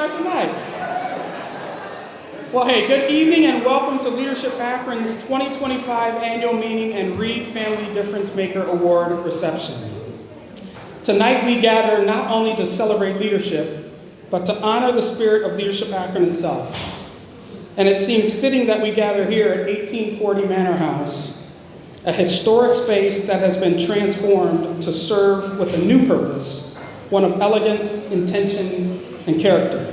start tonight. Well, hey, good evening and welcome to Leadership Akron's 2025 annual meeting and Reed Family Difference Maker Award reception. Tonight we gather not only to celebrate leadership, but to honor the spirit of Leadership Akron itself. And it seems fitting that we gather here at 1840 Manor House, a historic space that has been transformed to serve with a new purpose, one of elegance, intention, and character.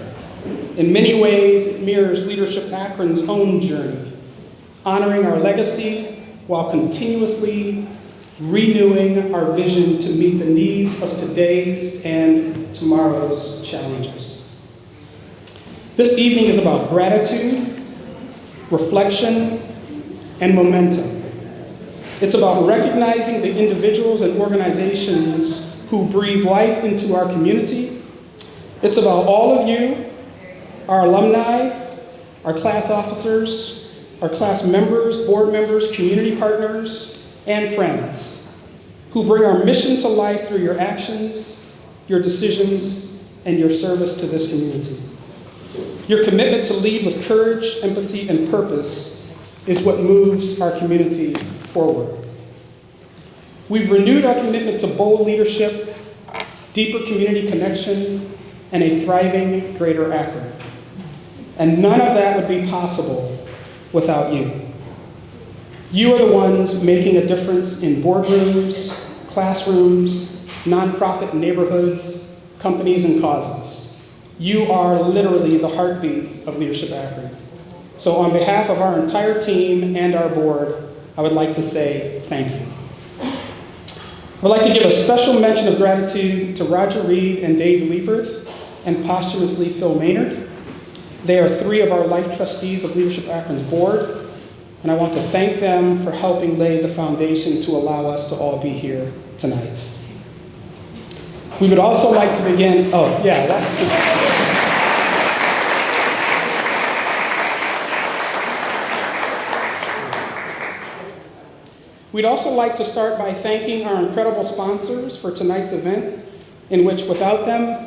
In many ways, it mirrors Leadership Akron's own journey, honoring our legacy while continuously renewing our vision to meet the needs of today's and tomorrow's challenges. This evening is about gratitude, reflection, and momentum. It's about recognizing the individuals and organizations who breathe life into our community. It's about all of you, our alumni, our class officers, our class members, board members, community partners, and friends who bring our mission to life through your actions, your decisions, and your service to this community. Your commitment to lead with courage, empathy, and purpose is what moves our community forward. We've renewed our commitment to bold leadership, deeper community connection, and a thriving Greater Akron. And none of that would be possible without you. You are the ones making a difference in boardrooms, classrooms, nonprofit neighborhoods, companies, and causes. You are literally the heartbeat of Leadership Akron. So on behalf of our entire team and our board, I would like to say thank you. I would like to give a special mention of gratitude to Roger Reed and Dave Lieberth, and posthumously Phil Maynard. They are three of our life trustees of Leadership Akron's board, and I want to thank them for helping lay the foundation to allow us to all be here tonight. We would also like to begin, We'd also like to start by thanking our incredible sponsors for tonight's event, in which without them,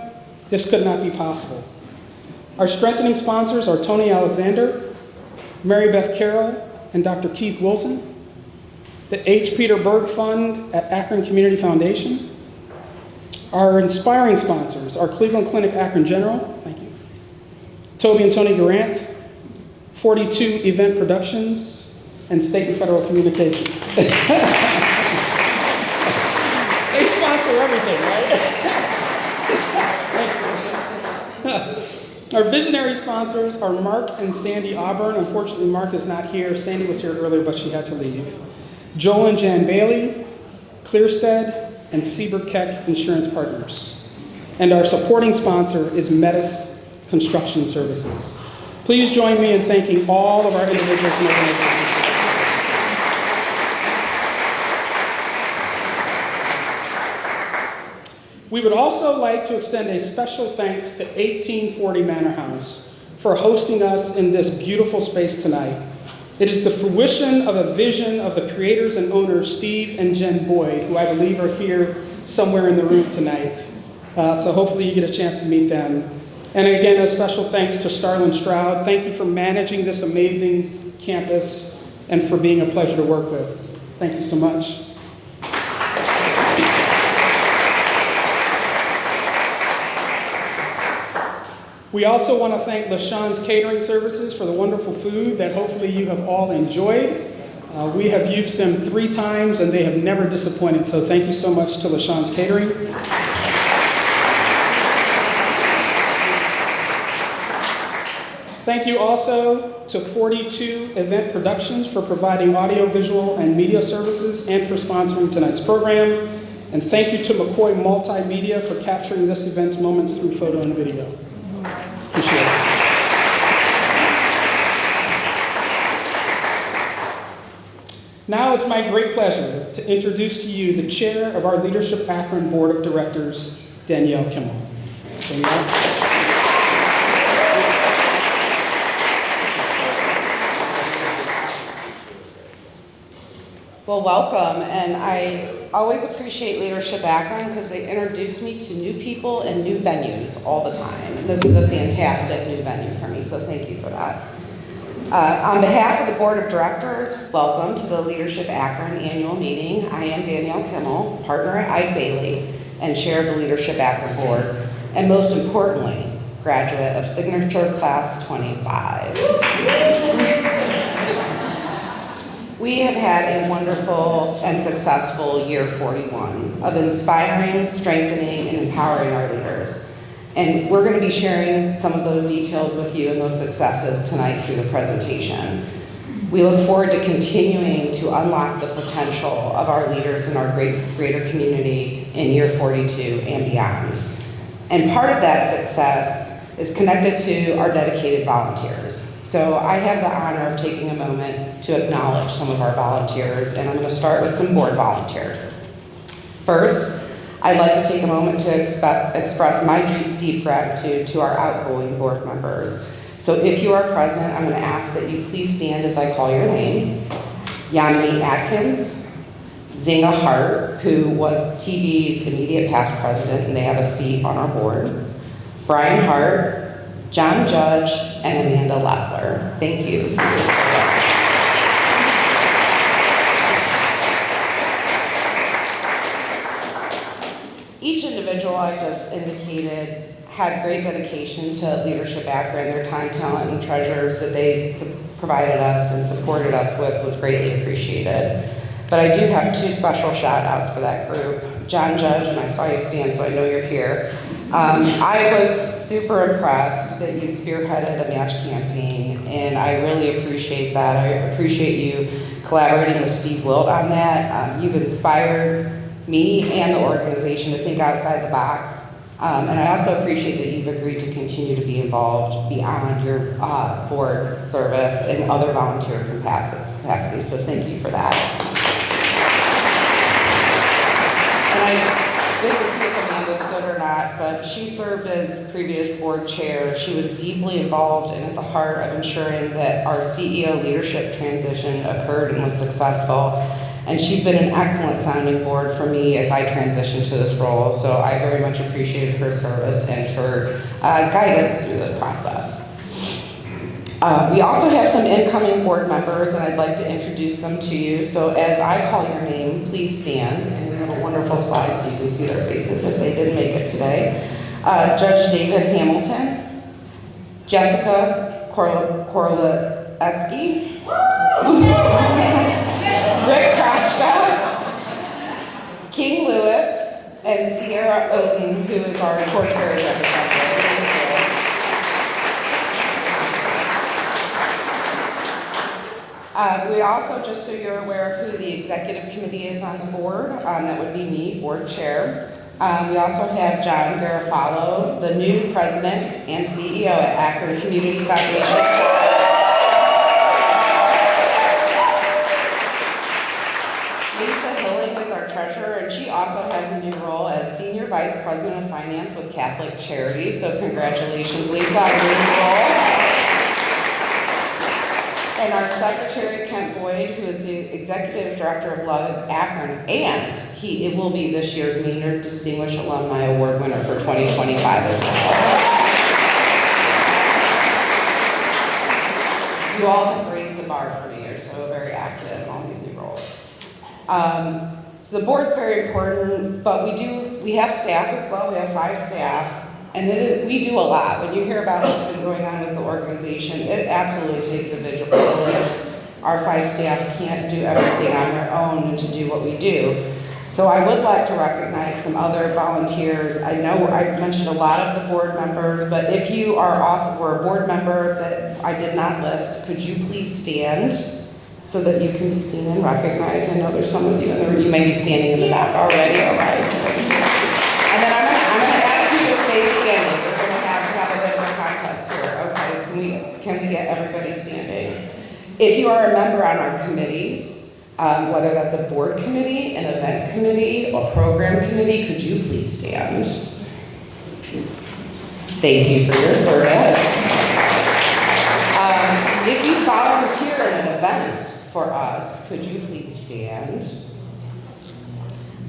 this could not be possible. Our strengthening sponsors are Tony Alexander, Mary Beth Carroll, and Dr. Keith Wilson, the H. Peter Berg Fund at Akron Community Foundation. Our inspiring sponsors are Cleveland Clinic Akron General, thank you, Toby and Tony Gorant, 42 Event Productions, and State and Federal Communications. They sponsor everything, right? Our visionary sponsors are Mark and Sandy Auburn. Unfortunately, Mark is not here. Sandy was here earlier, but she had to leave. Joel and Jan Bailey, Clearstead, and Siebert Keck Insurance Partners. And our supporting sponsor is Metis Construction Services. Please join me in thanking all of our individuals and organizations. We would also like to extend a special thanks to 1840 Manor House for hosting us in this beautiful space tonight. It is the fruition of a vision of the creators and owners, Steve and Jen Boyd, who I believe are here somewhere in the room tonight. So hopefully you get a chance to meet them. And again, a special thanks to Starlin Stroud. Thank you for managing this amazing campus and for being a pleasure to work with. Thank you so much. We also want to thank LaShawn's Catering Services for the wonderful food that hopefully you have all enjoyed. We have used them 3 times and they have never disappointed, so thank you so much to LaShawn's Catering. Thank you also to 42 Event Productions for providing audio, visual, and media services and for sponsoring tonight's program. And thank you to McCoy Multimedia for capturing this event's moments through photo and video. Appreciate it. Now it's my great pleasure to introduce to you the chair of our Leadership Akron Board of Directors, Danielle Kimmel. Danielle. Well, welcome, and I always appreciate Leadership Akron because they introduce me to new people and new venues all the time. And this is a fantastic new venue for me, so thank you for that. On behalf of the Board of Directors, welcome to the Leadership Akron annual meeting. I am Danielle Kimmel, partner at Eide Bailey, and chair of the Leadership Akron Board, and most importantly, graduate of Signature Class 25. We have had a wonderful and successful year 41 of inspiring, strengthening, and empowering our leaders. And we're going to be sharing some of those details with you and those successes tonight through the presentation. We look forward to continuing to unlock the potential of our leaders in our greater community in year 42 and beyond. And part of that success is connected to our dedicated volunteers. So I have the honor of taking a moment to acknowledge some of our volunteers, and I'm going to start with some board volunteers. First, I'd like to take a moment to express my deep gratitude to our outgoing board members. So if you are present, I'm going to ask that you please stand as I call your name. Yamini Atkins, Zinga Hart, who was TV's immediate past president, and they have a seat on our board. Brian Hart, John Judge, and Amanda Leffler. Thank you for your support. Each individual I just indicated had great dedication to Leadership Akron. Their time, talent, and treasures that they provided us and supported us with was greatly appreciated. But I do have two special shout outs for that group. John Judge, and I saw you stand, so I know you're here. I was super impressed that you spearheaded a match campaign, and I really appreciate that. I appreciate you collaborating with Steve Wilt on that. You've inspired me and the organization to think outside the box, and I also appreciate that you've agreed to continue to be involved beyond your board service and other volunteer capacities, so thank you for that. And I didn't see if Amanda stood or not, but she served as previous board chair. She was deeply involved and at the heart of ensuring that our CEO leadership transition occurred and was successful. And she's been an excellent sounding board for me as I transitioned to this role. So I very much appreciated her service and her guidance through this process. We also have some incoming board members, and I'd like to introduce them to you. So as I call your name, please stand, and we have a wonderful slide so you can see their faces if they didn't make it today. Judge David Hamilton, Jessica Korletsky, Rick Krachka, King Lewis, and Sierra Oden, who is our court carrier representative. We also, just so you're aware of who the executive committee is on the board, that would be me, board chair. We also have John Garofalo, the new president and CEO at Akron Community Foundation. Lisa Hilling is our treasurer, and she also has a new role as senior vice president of finance with Catholic Charities. So congratulations, Lisa, on your new role. And our secretary, Kent Boyd, who is the executive director of Love of Akron, and it will be this year's Maynard Distinguished Alumni Award winner for 2025 as well. You all have raised the bar for me. You're so very active in all these new roles. So the board's very important, but we have staff as well. We have 5 staff. And then we do a lot. When you hear about what's been going on with the organization, it absolutely takes a village. Our 5 staff can't do everything on their own and to do what we do. So I would like to recognize some other volunteers. I know I mentioned a lot of the board members, but if you are also a board member that I did not list, could you please stand so that you can be seen and recognized? I know there's some of you in the room. You may be standing in the back already. All right. And then I'm going to ask you to stay standing. We're going to have a bit of a contest here. Okay, can we get everybody standing? If you are a member on our committees, whether that's a board committee, an event committee, a program committee, could you please stand? Thank you for your service. If you volunteer in an event, for us, could you please stand?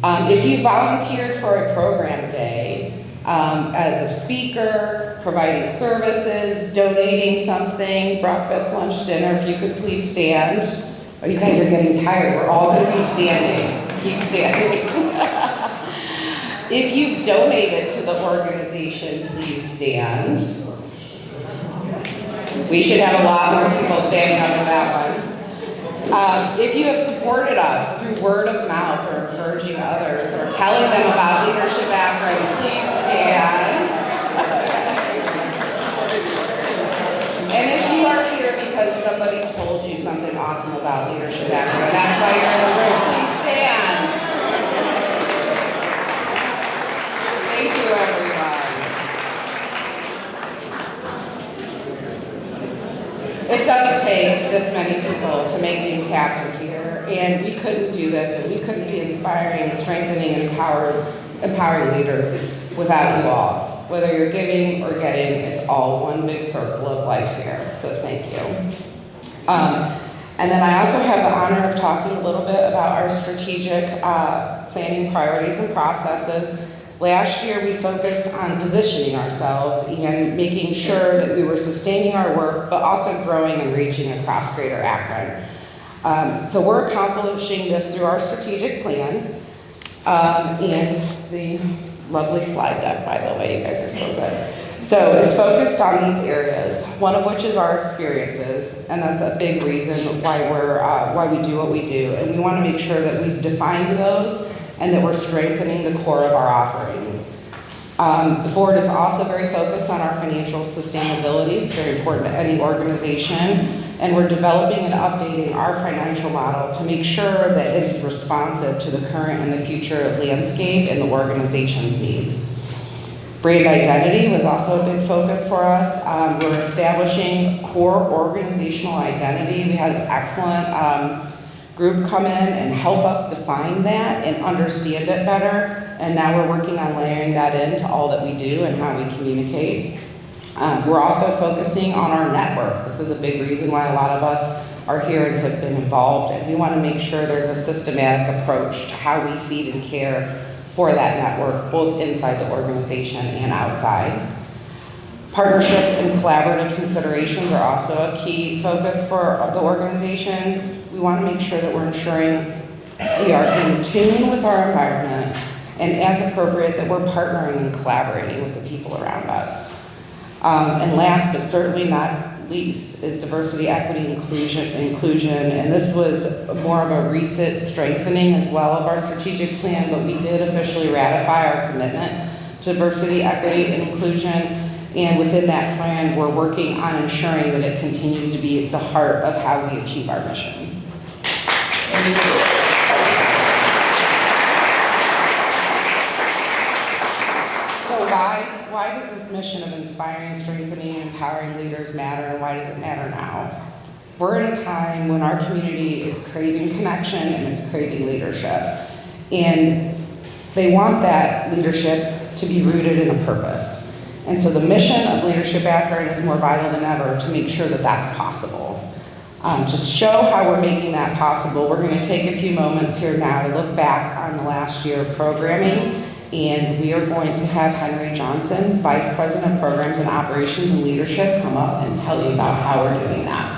If you volunteered for a program day as a speaker, providing services, donating something, breakfast, lunch, dinner, if you could please stand. Oh, you guys are getting tired. We're all going to be standing. Keep standing. If you've donated to the organization, please stand. We should have a lot more people standing up for that one. If you have supported us through word of mouth or encouraging others or telling them about Leadership Akron, please stand. And if you are here because somebody told you something awesome about Leadership Akron, that's why you're in the room, please stand. Thank you, everyone. It does take this many people to make things happen here, and we couldn't do this, and we couldn't be inspiring, strengthening, and empowering leaders without you all. Whether you're giving or getting, it's all one big circle of life here, so thank you. And then I also have the honor of talking a little bit about our strategic planning priorities and processes. Last year, we focused on positioning ourselves and making sure that we were sustaining our work, but also growing and reaching across Greater Akron. So we're accomplishing this through our strategic plan and the lovely slide deck, by the way, you guys are so good. So it's focused on these areas, one of which is our experiences, and that's a big reason why we do what we do. And we want to make sure that we've defined those and that we're strengthening the core of our offerings. The board is also very focused on our financial sustainability. It's very important to any organization. And we're developing and updating our financial model to make sure that it is responsive to the current and the future landscape and the organization's needs. Brand identity was also a big focus for us. We're establishing core organizational identity. We had an excellent group come in and help us define that and understand it better. And now we're working on layering that into all that we do and how we communicate. We're also focusing on our network. This is a big reason why a lot of us are here and have been involved. And we want to make sure there's a systematic approach to how we feed and care for that network, both inside the organization and outside. Partnerships and collaborative considerations are also a key focus for the organization. We want to make sure that we're ensuring we are in tune with our environment and as appropriate that we're partnering and collaborating with the people around us. And last but certainly not least is diversity, equity, inclusion. And this was more of a recent strengthening as well of our strategic plan, but we did officially ratify our commitment to diversity, equity, and inclusion. And within that plan, we're working on ensuring that it continues to be at the heart of how we achieve our mission. So why does this mission of inspiring, strengthening, and empowering leaders matter, and why does it matter now? We're in a time when our community is craving connection and it's craving leadership. And they want that leadership to be rooted in a purpose. And so the mission of Leadership Akron is more vital than ever to make sure that that's possible. To show how we're making that possible, we're going to take a few moments here now to look back on the last year of programming, and we are going to have Henry Johnson, Vice President of Programs and Operations and Leadership, come up and tell you about how we're doing that.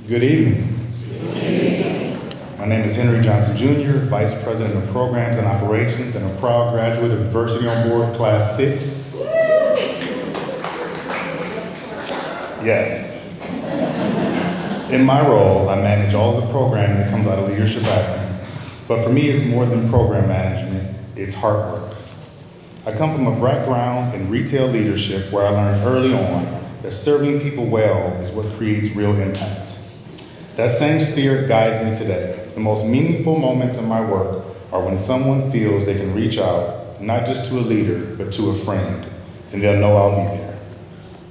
Good evening. My name is Henry Johnson Jr., Vice President of Programs and Operations and a proud graduate of Diversity on Board Class 6. Yes. In my role, I manage all the programming that comes out of Leadership Akron. But for me, it's more than program management, it's hard work. I come from a background in retail leadership where I learned early on that serving people well is what creates real impact. That same spirit guides me today. The most meaningful moments in my work are when someone feels they can reach out, not just to a leader, but to a friend, and they'll know I'll be there.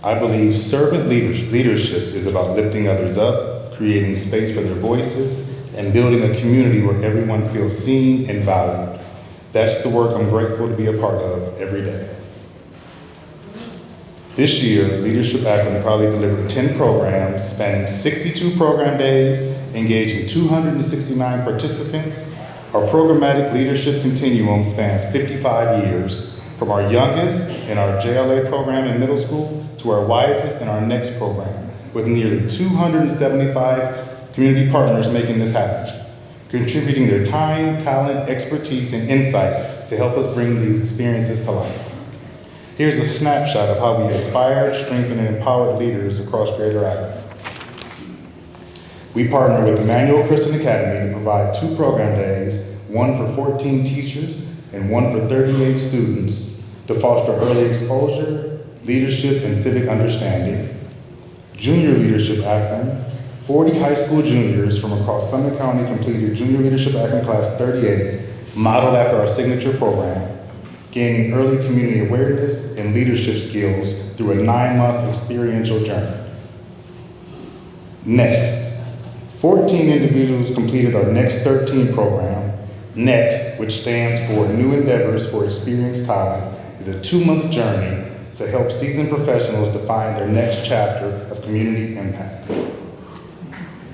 I believe servant leadership is about lifting others up, creating space for their voices, and building a community where everyone feels seen and valued. That's the work I'm grateful to be a part of every day. This year, Leadership Akron proudly delivered 10 programs spanning 62 program days, engaging 269 participants. Our programmatic leadership continuum spans 55 years, from our youngest in our JLA program in middle school to our wisest in our next program, with nearly 275 community partners making this happen, contributing their time, talent, expertise, and insight to help us bring these experiences to life. Here's a snapshot of how we inspired, strengthened, and empowered leaders across Greater Akron. We partner with Emmanuel Christian Academy to provide 2 program days, one for 14 teachers and one for 38 students, to foster early exposure, leadership, and civic understanding. Junior Leadership Akron, 40 high school juniors from across Summit County completed Junior Leadership Akron Class 38, modeled after our signature program, gaining early community awareness and leadership skills through a 9-month experiential journey. Next, 14 individuals completed our Next 13 program. Next, which stands for New Endeavors for Experienced Talent, is a 2-month journey to help seasoned professionals define their next chapter of community impact.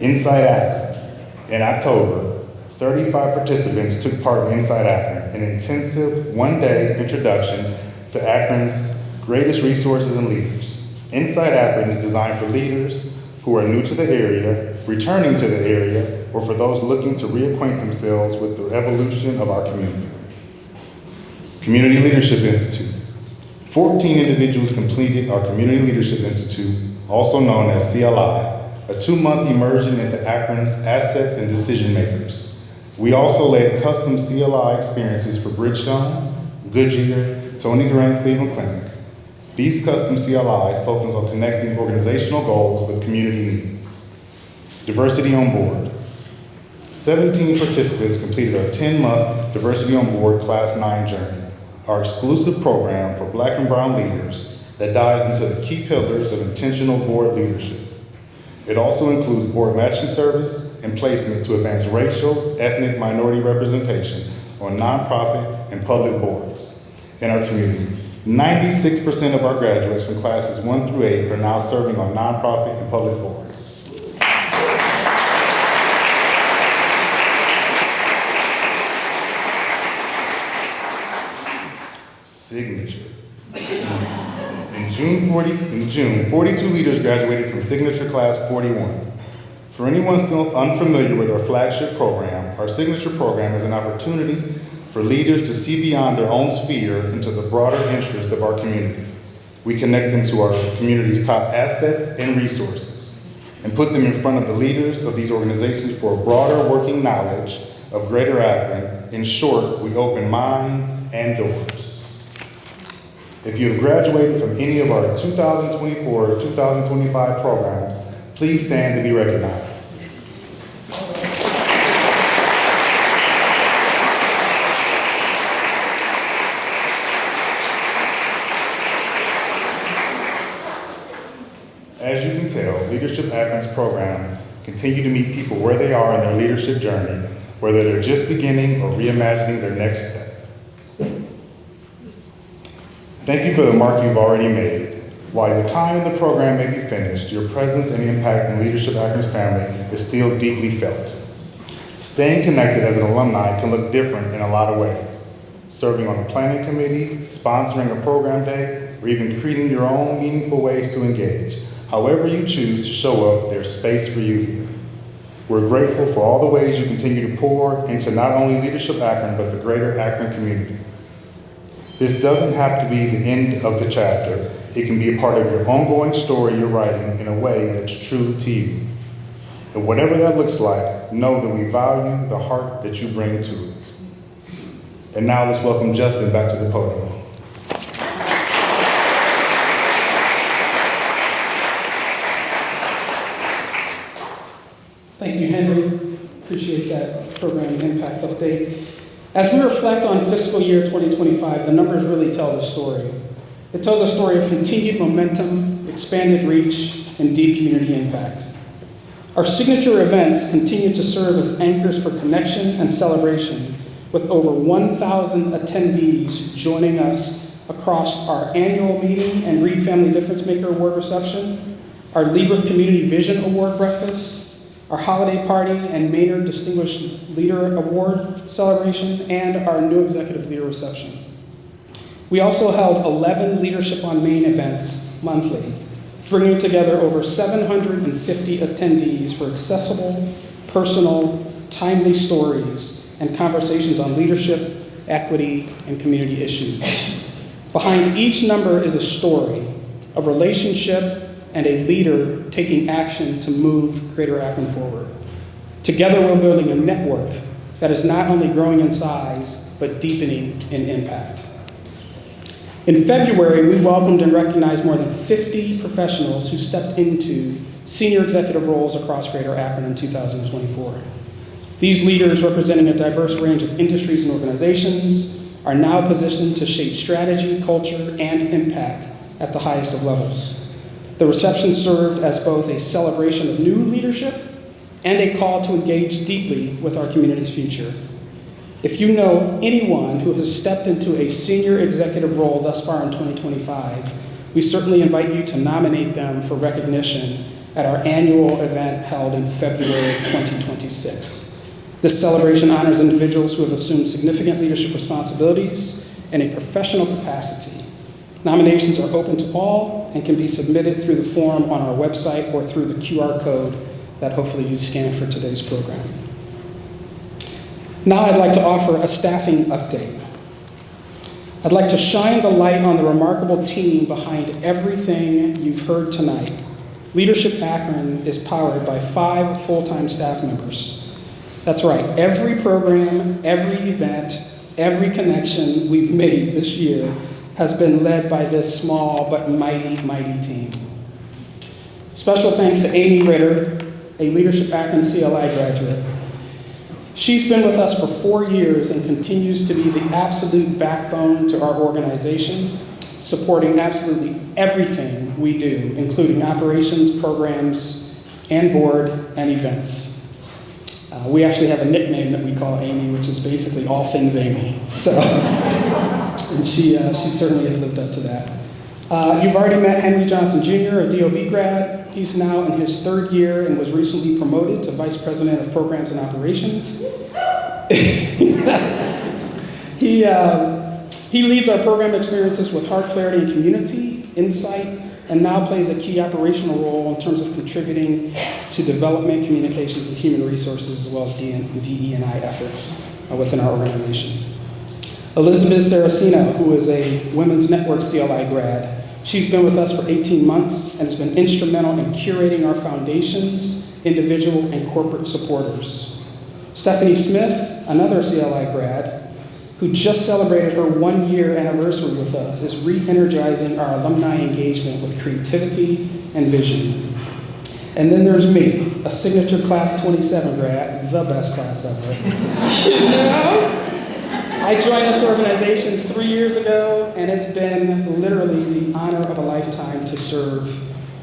Inside Akron, in October, 35 participants took part in Inside Akron, an intensive 1-day introduction to Akron's greatest resources and leaders. Inside Akron is designed for leaders who are new to the area, returning to the area, or for those looking to reacquaint themselves with the evolution of our community. Community Leadership Institute. 14 individuals completed our Community Leadership Institute, also known as CLI, a 2-month immersion into Akron's assets and decision makers. We also led custom CLI experiences for Bridgestone, Goodyear, Tony Gorant Cleveland Clinic. These custom CLIs focus on connecting organizational goals with community needs. Diversity on Board. 17 participants completed our 10-month Diversity on Board Class 9 journey, our exclusive program for Black and Brown leaders that dives into the key pillars of intentional board leadership. It also includes board matching service and placement to advance racial, ethnic, minority representation on nonprofit and public boards in our community. 96% of our graduates from classes 1 through 8 are now serving on nonprofit and public boards. Signature. In June, 42 leaders graduated from Signature Class 41. For anyone still unfamiliar with our flagship program, our Signature program is an opportunity for leaders to see beyond their own sphere into the broader interest of our community. We connect them to our community's top assets and resources and put them in front of the leaders of these organizations for a broader working knowledge of Greater Akron. In short, we open minds and doors. If you have graduated from any of our 2024 or 2025 programs, please stand to be recognized. As you can tell, Leadership Akron's programs continue to meet people where they are in their leadership journey, whether they're just beginning or reimagining their next step. Thank you for the mark you've already made. While your time in the program may be finished, your presence and impact in Leadership Akron's family is still deeply felt. Staying connected as an alumni can look different in a lot of ways. Serving on a planning committee, sponsoring a program day, or even creating your own meaningful ways to engage. However you choose to show up, there's space for you here. We're grateful for all the ways you continue to pour into not only Leadership Akron, but the Greater Akron community. This doesn't have to be the end of the chapter. It can be a part of your ongoing story you're writing in a way that's true to you. And whatever that looks like, know that we value the heart that you bring to it. And now let's welcome Justin back to the podium. Thank you, Henry. Appreciate that program impact update. As we reflect on fiscal year 2025, the numbers really tell the story. It tells a story of continued momentum, expanded reach, and deep community impact. Our signature events continue to serve as anchors for connection and celebration, with over 1,000 attendees joining us across our annual meeting and Reed Family Difference Maker Award reception, our Leadership Community Vision Award breakfast, our holiday party and Maynard Distinguished Leader Award celebration, and our new Executive Leader reception. We also held 11 Leadership on Main events monthly, bringing together over 750 attendees for accessible, personal, timely stories and conversations on leadership, equity, and community issues. Behind each number is a story, a relationship, and a leader taking action to move Greater Akron forward. Together, we're building a network that is not only growing in size, but deepening in impact. In February, we welcomed and recognized more than 50 professionals who stepped into senior executive roles across Greater Akron in 2024. These leaders, representing a diverse range of industries and organizations, are now positioned to shape strategy, culture, and impact at the highest of levels. The reception served as both a celebration of new leadership and a call to engage deeply with our community's future. If you know anyone who has stepped into a senior executive role thus far in 2025, we certainly invite you to nominate them for recognition at our annual event held in February of 2026. This celebration honors individuals who have assumed significant leadership responsibilities in a professional capacity. Nominations are open to all and can be submitted through the form on our website or through the QR code that hopefully you scanned for today's program. Now I'd like to offer a staffing update. I'd like to shine the light on the remarkable team behind everything you've heard tonight. Leadership Akron is powered by 5 full-time staff members. That's right, every program, every event, every connection we've made this year has been led by this small but mighty, mighty team. Special thanks to Amy Ritter, a Leadership Akron CLI graduate. She's been with us for 4 years and continues to be the absolute backbone to our organization, supporting absolutely everything we do, including operations, programs, and board and events. We actually have a nickname that we call Amy, which is basically all things Amy. So, and she certainly has lived up to that. You've already met Henry Johnson Jr., a DOB grad. He's now in his 3rd year and was recently promoted to Vice President of Programs and Operations. He leads our program experiences with heart clarity and community insight, and now plays a key operational role in terms of contributing to development, communications, and human resources, as well as DE&I efforts within our organization. Elizabeth Saraceno, who is a Women's Network CLI grad, she's been with us for 18 months and has been instrumental in curating our foundation's individual and corporate supporters. Stephanie Smith, another CLI grad, who just celebrated her 1-year anniversary with us, is re-energizing our alumni engagement with creativity and vision. And then there's me, a signature class 27 grad, the best class ever. You know? I joined this organization 3 years ago, and it's been literally the honor of a lifetime to serve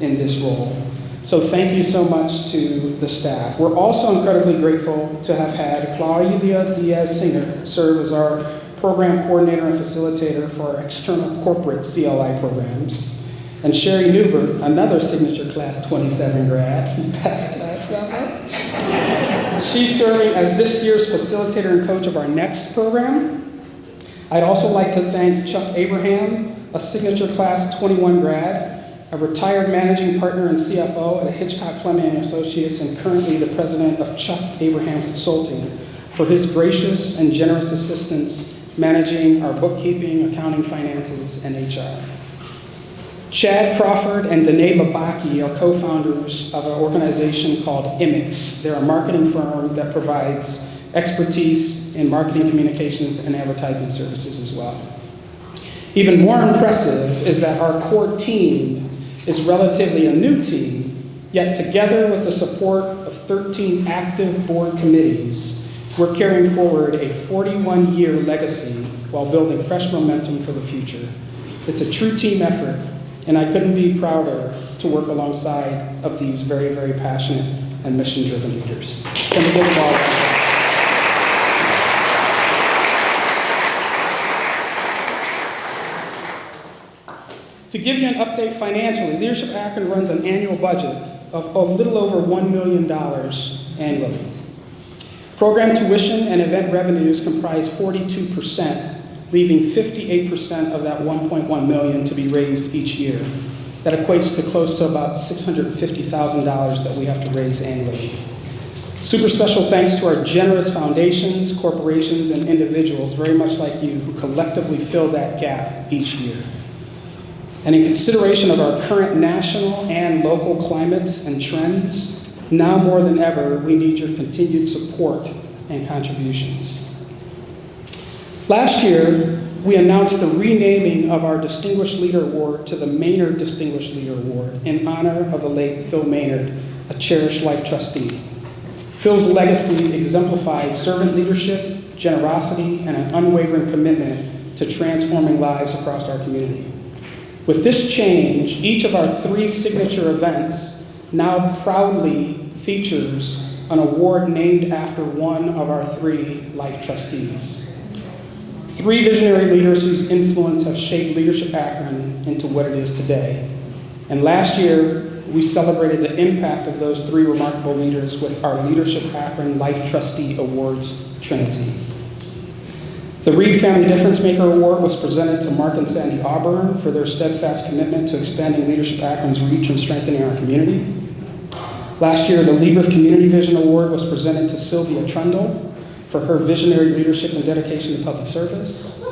in this role. So thank you so much to the staff. We're also incredibly grateful to have had Claudia Diaz-Singer serve as our program coordinator and facilitator for our external corporate CLI programs, and Sherry Newbert, another signature class 27 grad, best class ever. She's serving as this year's facilitator and coach of our next program. I'd also like to thank Chuck Abraham, a signature class 21 grad, a retired managing partner and CFO at Hitchcock Fleming Associates, and currently the president of Chuck Abraham Consulting, for his gracious and generous assistance managing our bookkeeping, accounting, finances, and HR. Chad Crawford and Danae Babaki are co-founders of an organization called IMIX. They're a marketing firm that provides expertise in marketing communications and advertising services as well. Even more impressive is that our core team is relatively a new team, yet together with the support of 13 active board committees, we're carrying forward a 41-year legacy while building fresh momentum for the future. It's a true team effort, and I couldn't be prouder to work alongside of these very, very passionate and mission-driven leaders. Can we give them all? To give you an update financially, Leadership Akron runs an annual budget of a little over $1 million annually. Program tuition and event revenues comprise 42%, leaving 58% of that $1.1 million to be raised each year. That equates to close to about $650,000 that we have to raise annually. Super special thanks to our generous foundations, corporations, and individuals, very much like you, who collectively fill that gap each year. And in consideration of our current national and local climates and trends, now more than ever, we need your continued support and contributions. Last year, we announced the renaming of our Distinguished Leader Award to the Maynard Distinguished Leader Award in honor of the late Phil Maynard, a cherished life trustee. Phil's legacy exemplified servant leadership, generosity, and an unwavering commitment to transforming lives across our community. With this change, each of our 3 signature events now proudly features an award named after one of our 3 life trustees. 3 visionary leaders whose influence have shaped Leadership Akron into what it is today. And last year, we celebrated the impact of those 3 remarkable leaders with our Leadership Akron Life Trustee Awards Trinity. The Reed Family Difference Maker Award was presented to Mark and Sandy Auburn for their steadfast commitment to expanding Leadership Akron's reach and strengthening our community. Last year, the Libra Community Vision Award was presented to Sylvia Trundle for her visionary leadership and dedication to public service.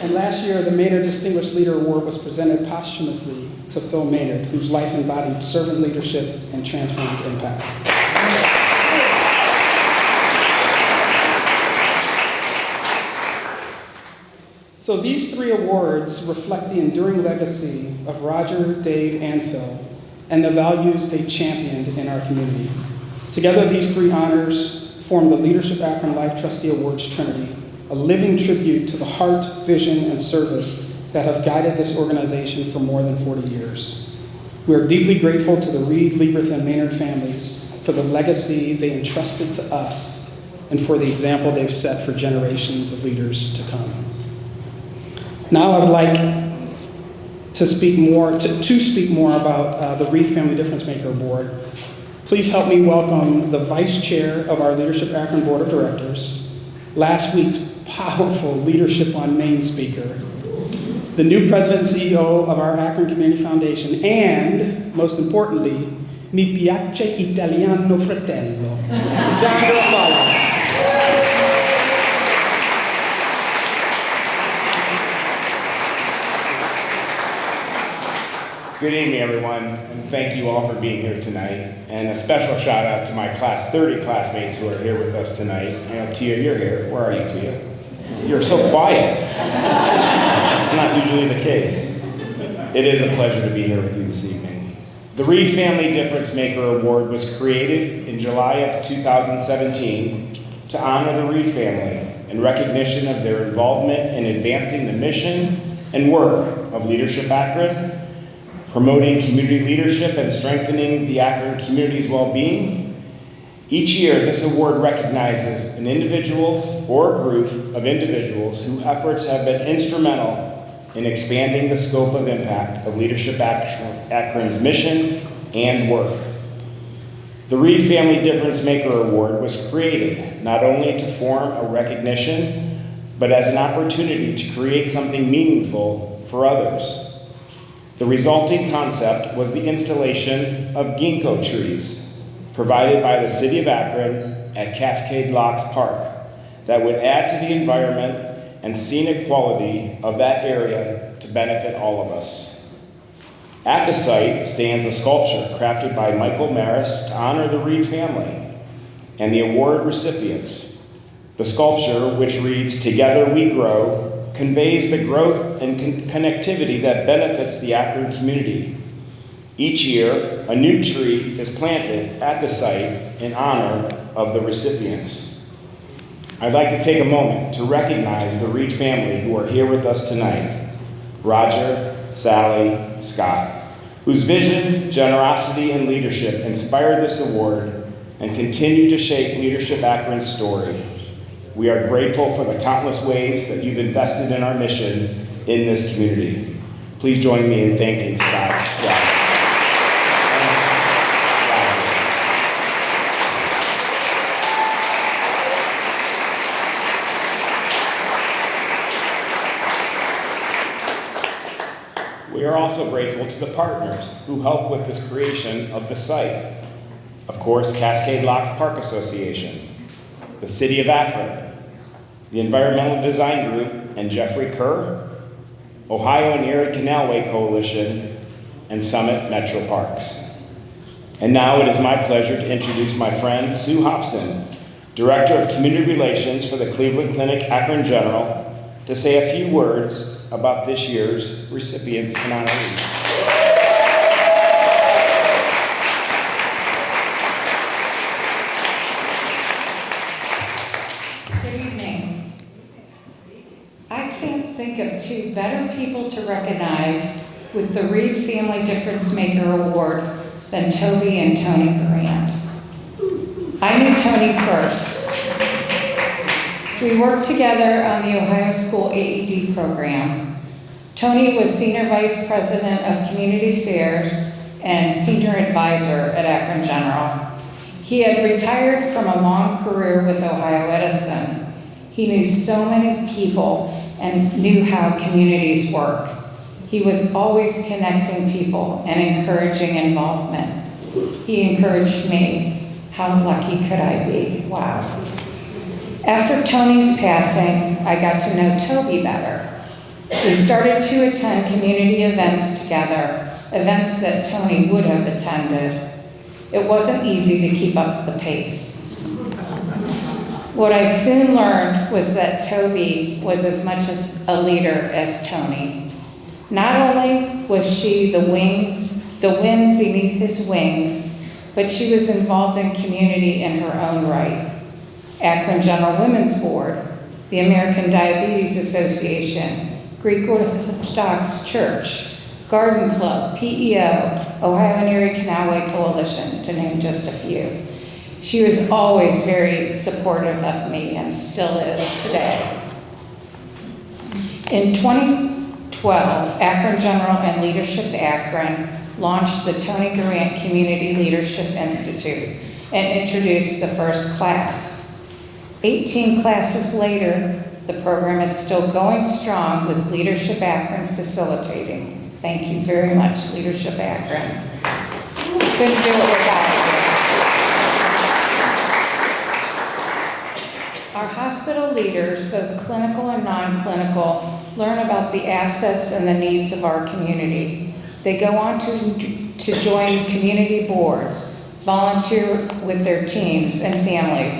And last year, the Maynard Distinguished Leader Award was presented posthumously to Phil Maynard, whose life embodied servant leadership and transformative impact. So these 3 awards reflect the enduring legacy of Roger, Dave, and Phil, and the values they championed in our community. Together, these 3 honors form the Leadership Akron Life Trustee Awards Trinity, a living tribute to the heart, vision, and service that have guided this organization for more than 40 years. We are deeply grateful to the Reed, Lieberth, and Maynard families for the legacy they entrusted to us and for the example they've set for generations of leaders to come. Now I would like to speak more about the Reed Family Difference Maker Board. Please help me welcome the Vice Chair of our Leadership Akron Board of Directors, last week's powerful Leadership on Main speaker, the new President and CEO of our Akron Community Foundation, and, most importantly, mi piace italiano fratello, John Gorant. Good evening, everyone, and thank you all for being here tonight. And a special shout out to my Class 30 classmates who are here with us tonight. I know, Tia, you're here. Where are you, Tia? You're so quiet. It's not usually the case. It is a pleasure to be here with you this evening. The Reed Family Difference Maker Award was created in July of 2017 to honor the Reed family in recognition of their involvement in advancing the mission and work of Leadership Akron, promoting community leadership and strengthening the Akron community's well-being. Each year, this award recognizes an individual or a group of individuals whose efforts have been instrumental in expanding the scope of impact of Leadership Akron's mission and work. The Reed Family Difference Maker Award was created not only to form a recognition, but as an opportunity to create something meaningful for others. The resulting concept was the installation of ginkgo trees provided by the City of Akron at Cascade Locks Park that would add to the environment and scenic quality of that area to benefit all of us. At the site stands a sculpture crafted by Michael Maris to honor the Reed family and the award recipients. The sculpture, which reads, "Together we grow," conveys the growth and connectivity that benefits the Akron community. Each year, a new tree is planted at the site in honor of the recipients. I'd like to take a moment to recognize the Reed family who are here with us tonight. Roger, Sally, Scott, whose vision, generosity, and leadership inspired this award and continue to shape Leadership Akron's story. We are grateful for the countless ways that you've invested in our mission in this community. Please join me in thanking Scott Stroud. We are also grateful to the partners who helped with this creation of the site. Of course, Cascade Locks Park Association, the City of Akron, the Environmental Design Group and Jeffrey Kerr, Ohio and Erie Canalway Coalition, and Summit Metro Parks. And now it is my pleasure to introduce my friend Sue Hobson, Director of Community Relations for the Cleveland Clinic Akron General, to say a few words about this year's recipients and honorees. Think of two better people to recognize with the Reed Family Difference Maker Award than Toby and Tony Gorant. I knew Tony first. We worked together on the Ohio School AED program. Tony was Senior Vice President of Community Affairs and Senior Advisor at Akron General. He had retired from a long career with Ohio Edison. He knew so many people and knew how communities work. He was always connecting people and encouraging involvement. He encouraged me. How lucky could I be? Wow. After Tony's passing, I got to know Toby better. We started to attend community events together, events that Tony would have attended. It wasn't easy to keep up the pace. What I soon learned was that Toby was as much as a leader as Tony. Not only was she the wind beneath his wings, but she was involved in community in her own right. Akron General Women's Board, the American Diabetes Association, Greek Orthodox Church, Garden Club, PEO, Ohio and Erie Canalway Coalition, to name just a few. She was always very supportive of me and still is today. In 2012, Akron General and Leadership Akron launched the Tony Gorant Community Leadership Institute and introduced the first class. 18 classes later, the program is still going strong with Leadership Akron facilitating. Thank you very much, Leadership Akron. Couldn't do it without you. Our hospital leaders, both clinical and non-clinical, learn about the assets and the needs of our community. They go on to join community boards, volunteer with their teams and families,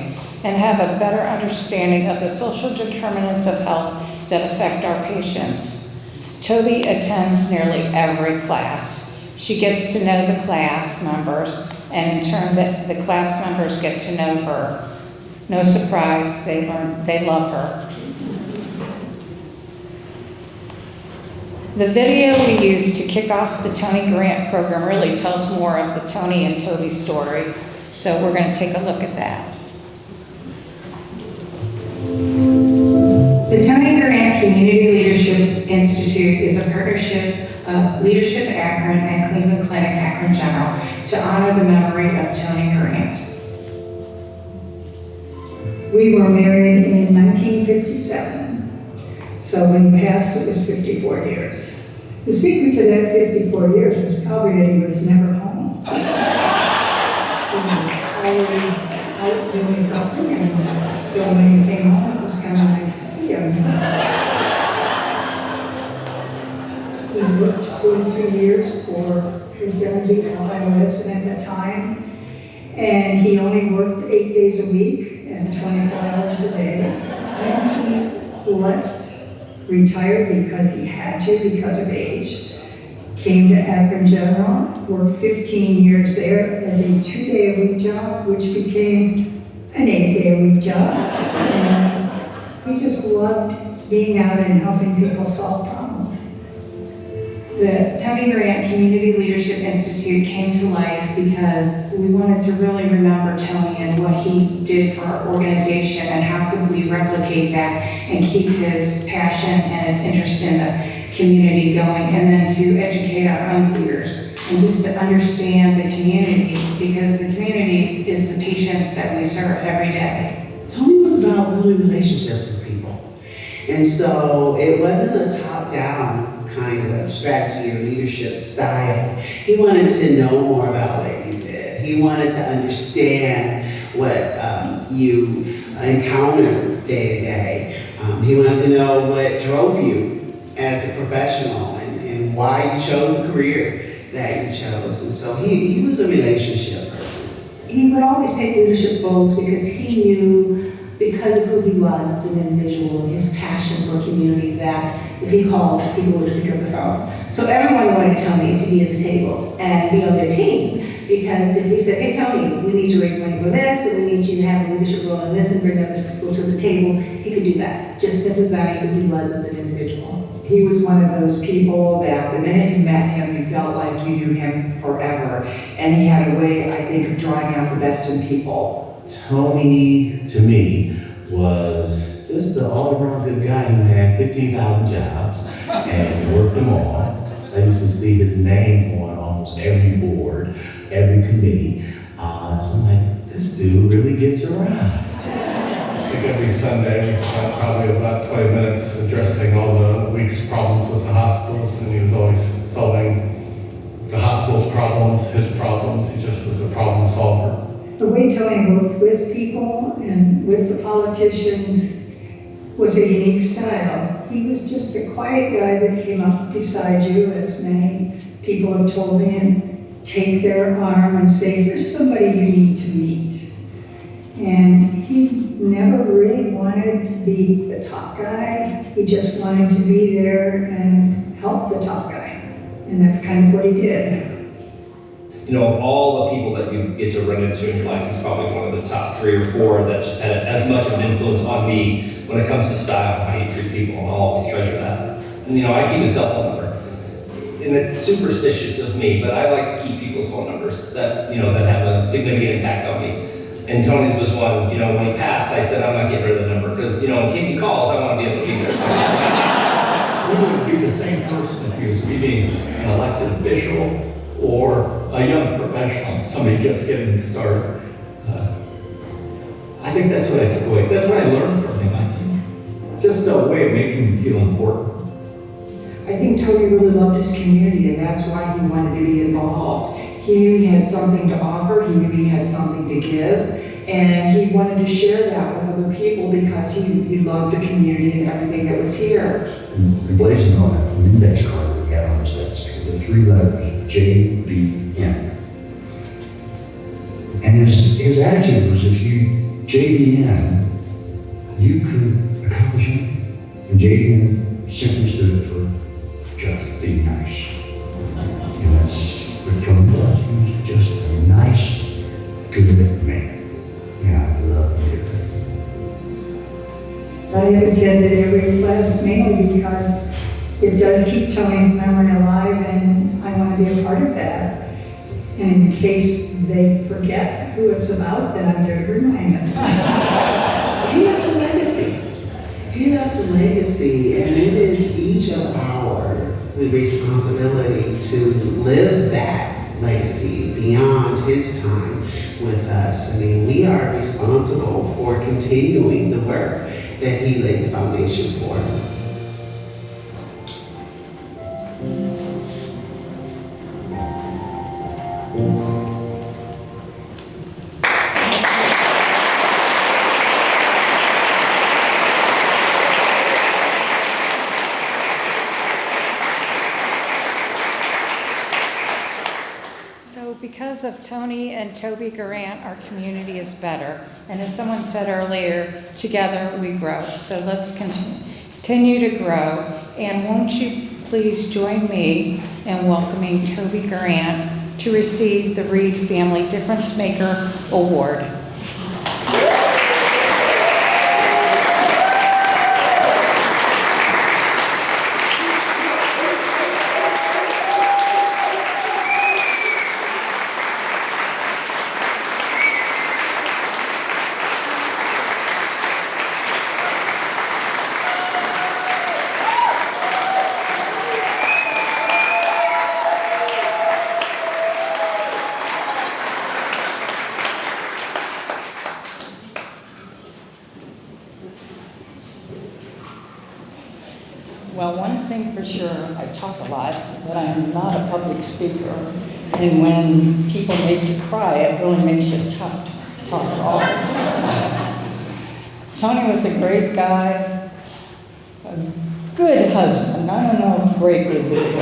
and have a better understanding of the social determinants of health that affect our patients. Toby attends nearly every class. She gets to know the class members, and in turn, the class members get to know her. No surprise, they love her. The video we used to kick off the Tony Gorant program really tells more of the Tony and Toby story, so we're going to take a look at that. The Tony Gorant Community Leadership Institute is a partnership of Leadership Akron and Cleveland Clinic Akron General to honor the memory of Tony Gorant. We were married in 1957, so when he passed it was 54 years. The secret to that 54 years was probably that he was never home. He was always out doing something, and so when he came home, it was kind of nice to see him. He worked 42 years for his energy at Ohio Edison at that time, and he only worked 8 days a week and 24 hours a day. And he left, retired because he had to, because of age, came to Akron General, worked 15 years there as a 2-day-a-week job, which became an 8-day-a-week job. And he just loved being out and helping people solve problems. The Tony Grant Community Leadership Institute came to life because we wanted to really remember Tony and what he did for our organization and how could we replicate that and keep his passion and his interest in the community going, and then to educate our own leaders and just to understand the community, because the community is the patients that we serve every day. Tony was about building relationships with people. And so it wasn't a top-down kind of strategy or leadership style. He wanted to know more about what you did. He wanted to understand what you encounter day to day. He wanted to know what drove you as a professional and why you chose the career that you chose. And so he was a relationship person. He would always take leadership roles because he knew, because of who he was as an individual and his passion for community, that if he called, people would pick up the phone. So everyone wanted Tony to be at the table and be on their team, because if we said, hey Tony, we need to raise money for this, and we need you to have a leadership role in this and bring other people to the table, he could do that, just simply by who he was as an individual. He was one of those people that the minute you met him, you felt like you knew him forever. And he had a way, I think, of drawing out the best in people. Tony, to me, was just the all-around good guy who had 15,000 jobs and worked them all. I used to see his name on almost every board, every committee. So I'm like, this dude really gets around. I think every Sunday we spent probably about 20 minutes addressing all the week's problems with the hospitals, and he was always solving the hospital's problems, his problems. He just was a problem solver. The way Tony worked with people and with the politicians was a unique style. He was just a quiet guy that came up beside you, as many people have told me, and take their arm and say, here's somebody you need to meet. And he never really wanted to be the top guy. He just wanted to be there and help the top guy. And that's kind of what he did. You know, all the people that you get to run into in your life, he's probably one of the top 3 or 4 that just had as much of an influence on me when it comes to style, how you treat people, and I'll always treasure that. And you know, I keep his cell phone number. And it's superstitious of me, but I like to keep people's phone numbers that, you know, that have a significant impact on me. And Tony's was one, you know, when he passed, I said, I'm not getting rid of the number, because, you know, in case he calls, I want to be able to be there. He would be the same person if he was meeting an elected official or a young professional, somebody just getting started. I think that's what I took away. That's what I learned from him, I think. Just a way of making me feel important. I think Toby really loved his community, and that's why he wanted to be involved. He knew he had something to offer, he knew he had something to give, and he wanted to share that with other people because he loved the community and everything that was here. Emblazoned on an index card that we had on his desk, the 3 letters, JBN. And his attitude was, if you JBN, you could accomplish anything. And JBN simply stood for just be nice. And that's what Tony was. He was just a nice, good man. Yeah, I love him. I have attended every class mainly because it does keep Tony's memory alive, and I want to be a part of that. And in case they forget who it's about, then I'm there to remind them. He left a legacy. He left a legacy, and it is each of our responsibility to live that legacy beyond his time with us. I mean, we are responsible for continuing the work that he laid the foundation for. Because of Tony and Toby Gorant, our community is better. And as someone said earlier, together we grow. So let's continue to grow. And won't you please join me in welcoming Toby Gorant to receive the Reed Family Difference Maker Award. Well, one thing for sure, I talk a lot, but I am not a public speaker. And when people make you cry, it really makes you tough to talk at all. Tony was a great guy, a good husband. I don't know if great would be good.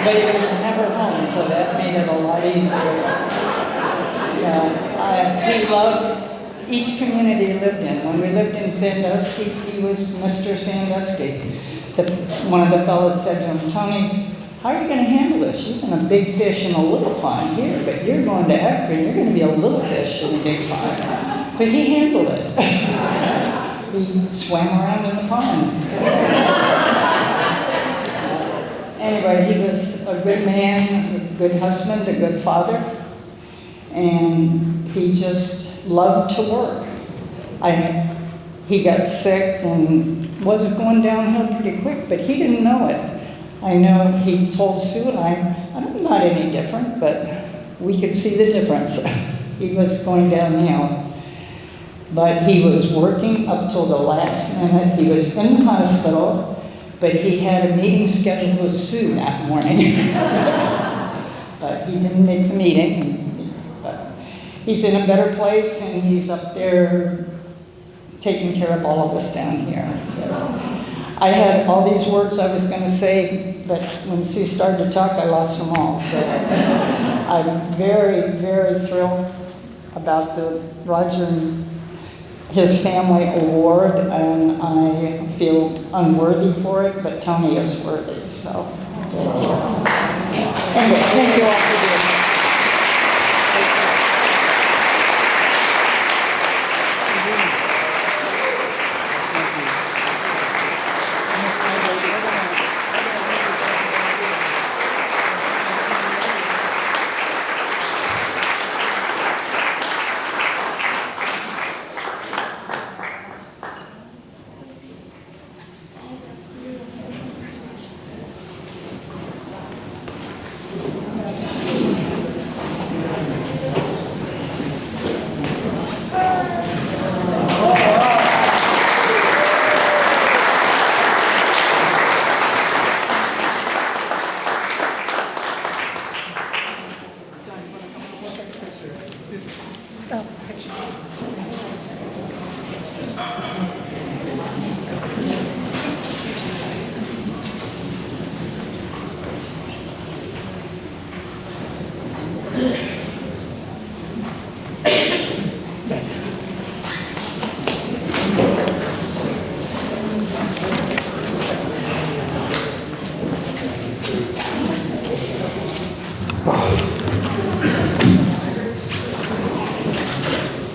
But he was never home, so that made it a lot easier. He loved each community he lived in. When we lived in Sandusky, he was Mr. Sandusky. One of the fellows said to him, Tony, how are you going to handle this? You've been a big fish in a little pond here, but you're going to Akron, you're going to be a little fish in a big pond. But he handled it. He swam around in the pond. Anyway, he was a good man, a good husband, a good father, and he just loved to work. He got sick and was going downhill pretty quick, but he didn't know it. I know he told Sue and I'm not any different, but we could see the difference. He was going downhill. But he was working up till the last minute. He was in the hospital, but he had a meeting scheduled with Sue that morning. But he didn't make the meeting. But he's in a better place, and he's up there taking care of all of us down here. I had all these words I was going to say, but when Sue started to talk, I lost them all. So I'm very, very thrilled about the Roger and his family award, and I feel unworthy for it, but Tony is worthy, so thank you. Anyway, thank you all for being here.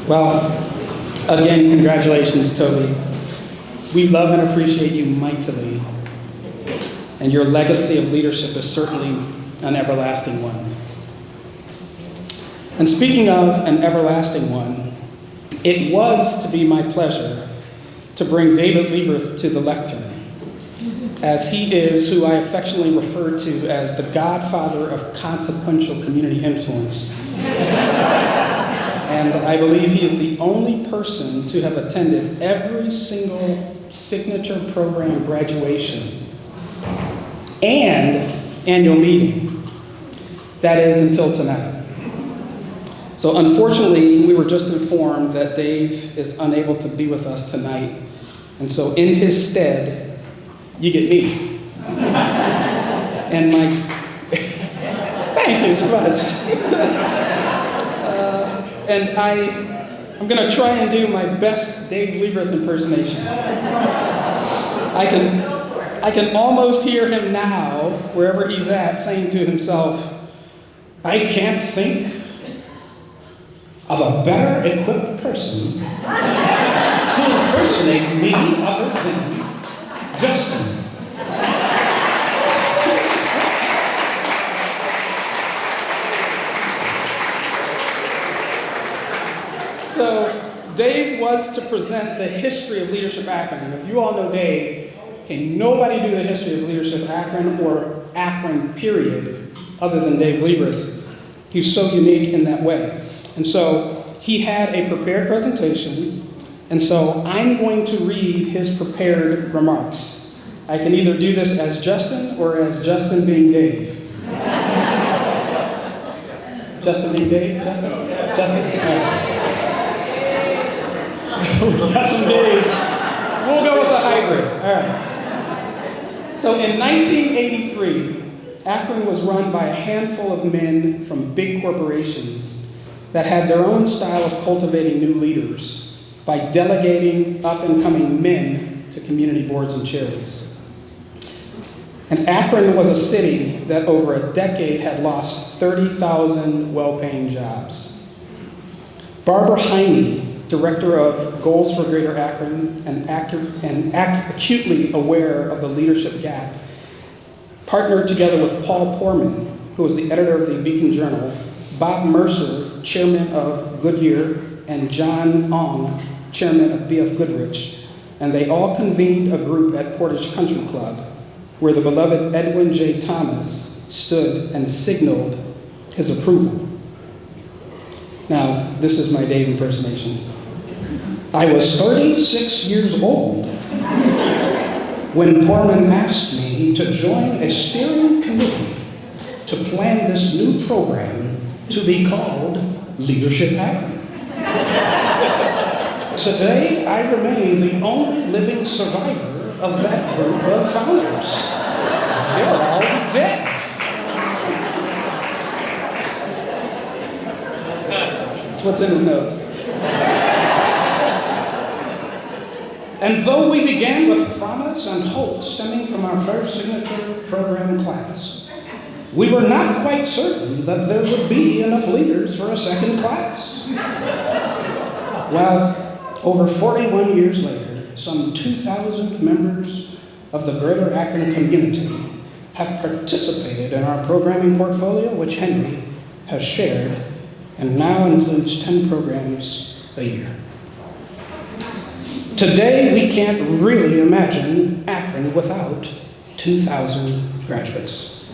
Well, again, congratulations, Toby. We love and appreciate you mightily, and your legacy of leadership is certainly an everlasting one. And speaking of an everlasting one, it was to be my pleasure to bring David Lieberth to the lectern, as he is who I affectionately refer to as the godfather of consequential community influence. And I believe he is the only person to have attended every single signature program graduation and annual meeting. That is until tonight. So unfortunately, we were just informed that Dave is unable to be with us tonight. And so in his stead, you get me. And my, thank you so much. And I'm going to try and do my best Dave Lieberth impersonation. I can almost hear him now, wherever he's at, saying to himself, I can't think of a better equipped person to impersonate me other than Justin. So Dave was to present the history of Leadership Akron. And if you all know Dave, can nobody do the history of Leadership Akron or Akron, period, other than Dave Lieberth. He's so unique in that way. And so he had a prepared presentation, And so I'm going to read his prepared remarks. I can either do this as Justin or as Justin being Dave. Justin being Dave? Justin? Justin? We got some Daves. We'll go with a hybrid. All right. So in 1983, Akron was run by a handful of men from big corporations that had their own style of cultivating new leaders by delegating up-and-coming men to community boards and charities. And Akron was a city that over a decade had lost 30,000 well-paying jobs. Barbara Heine, director of Goals for Greater Akron and acutely aware of the leadership gap, partnered together with Paul Poorman, who was the editor of the Beacon Journal, Bob Mercer, chairman of Goodyear, and John Ong, chairman of BF Goodrich, and they all convened a group at Portage Country Club, where the beloved Edwin J. Thomas stood and signaled his approval. Now, this is my Dave impersonation. I was 36 years old when Poorman asked me to join a steering committee to plan this new program to be called Leadership Akron. Today, I remain the only living survivor of that group of founders. They're all dead. That's what's in his notes. And though we began with promise and hope stemming from our first signature program class, we were not quite certain that there would be enough leaders for a second class. Well, over 41 years later, some 2,000 members of the Greater Akron community have participated in our programming portfolio, which Henry has shared, and now includes 10 programs a year. Today, we can't really imagine Akron without 2,000 graduates.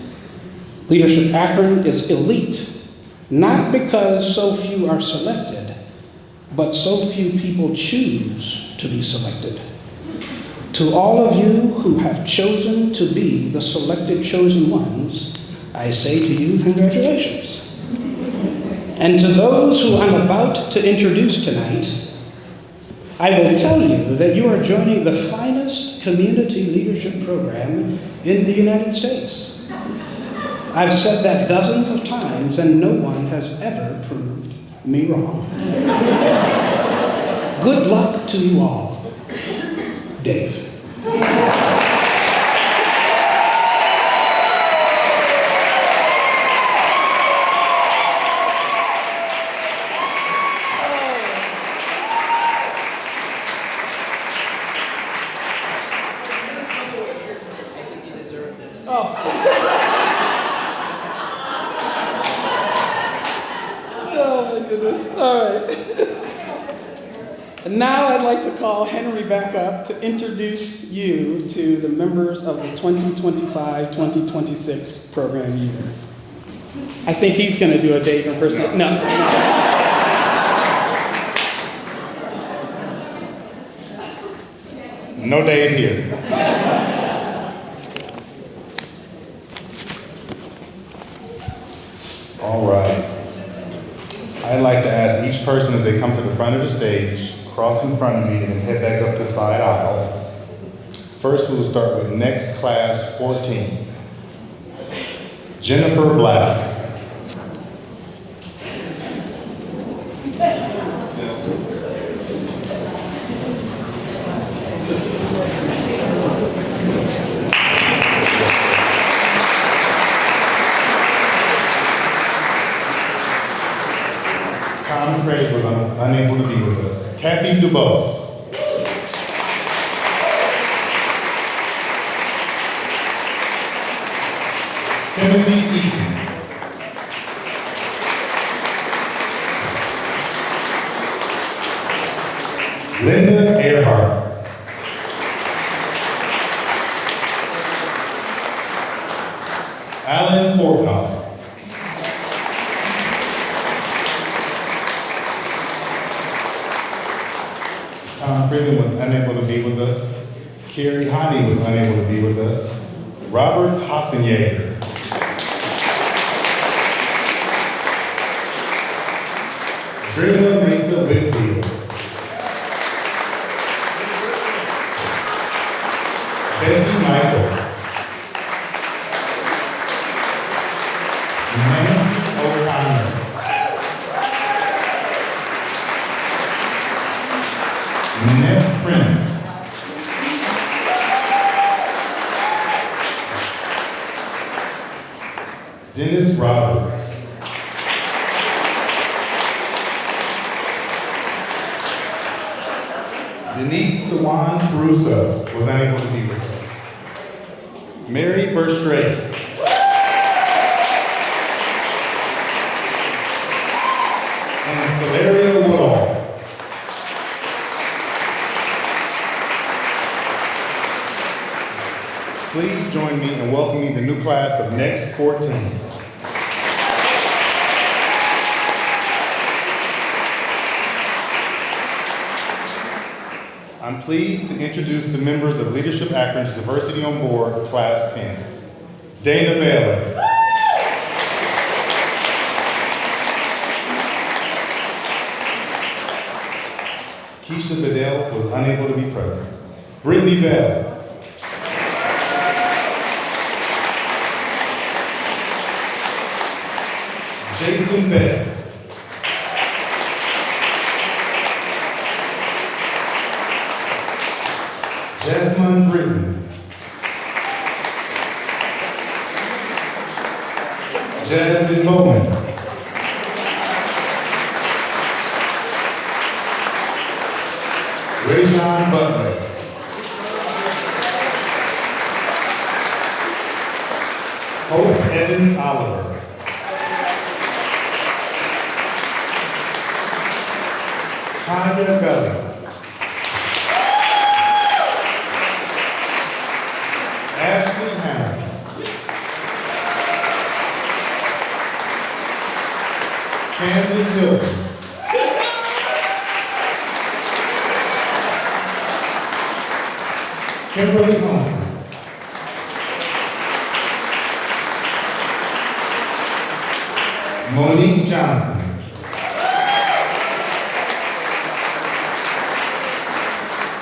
Leadership Akron is elite, not because so few are selected, but so few people choose to be selected. To all of you who have chosen to be the selected chosen ones, I say to you, congratulations. And to those who I'm about to introduce tonight, I will tell you that you are joining the finest community leadership program in the United States. I've said that dozens of times, and no one has ever proved me wrong. Good luck to you all. Dave. And now I'd like to call Henry back up to introduce you to the members of the 2025-2026 program year. I think he's going to do a Dave impersonation. No. No Dave here. All right. I'd like to ask each person as they come to the front of the stage, cross in front of me and head back up the side aisle. First, we will start with next class 14. Jennifer Black. Tom Craig was unable to be with us. Kathy Dubose. Timothy Eaton. Linda Earhart. Alan Fortnoff. Tom Griffin was unable to be with us. Carrie Honey was unable to be with us. Robert Hassenjager. Drina Mesa Whitfield. Becky Michael. Nancy O'Connor. Annette Prince. Dennis Roberts. Denise Sawan Caruso was unable to be with us. Mary Verstrate. And Valeria Woodall. Please join me in welcoming the new class of Next 14. I'm pleased to introduce the members of Leadership Akron's Diversity on Board, Class 10. Dana Baylor. Keisha Bedell was unable to be present. Brittany Bell. Jason Betts. Jasmine Britton. Jasmine Bowman. Rajon Butler. Hope Evans Oliver. Tanya Gully. Ashley Hamilton. Candace Hilton. Kimberly Humphrey. Monique Johnson.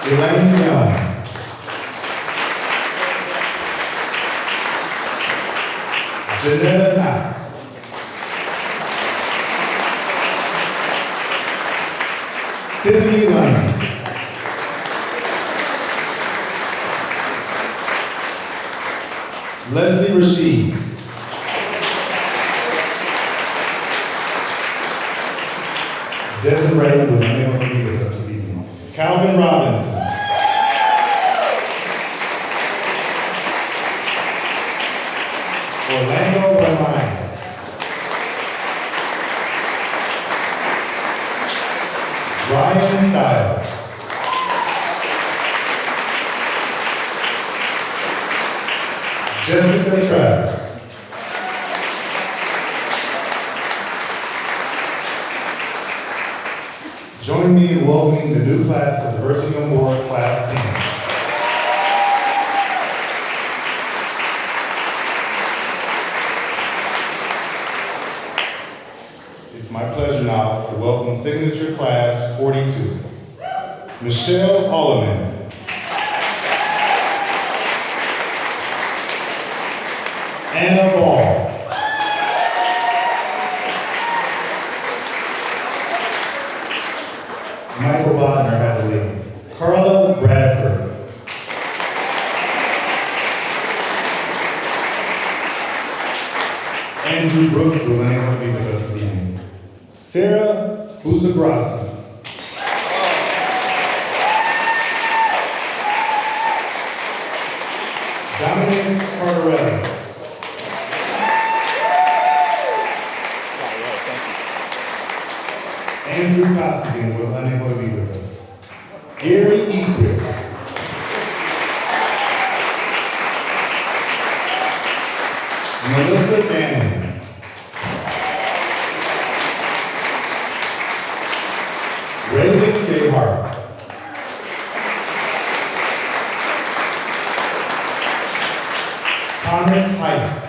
Elaine Jones. Janetta Knox. Tiffany London. Leslie Rashid. Devin Ray was unable to be with us this evening. Calvin Robinson. Orlando Romine. Ryan Stiles. Jessica Travis. Join me in welcoming the new class of Diversity on Board, Class 10. It's my pleasure now to welcome Signature Class 42. Michelle Alleman. Anna Ball. Michael Bodner had to leave. Carla Bradford. Andrew Brooks was unable to be with us this evening. Sarah Busagrassi. Dominic Cardarelli. Andrew Costigan was unable to be with us. Gary Eastwood. Melissa Manning. Raven Gayhart. Thomas Hyde.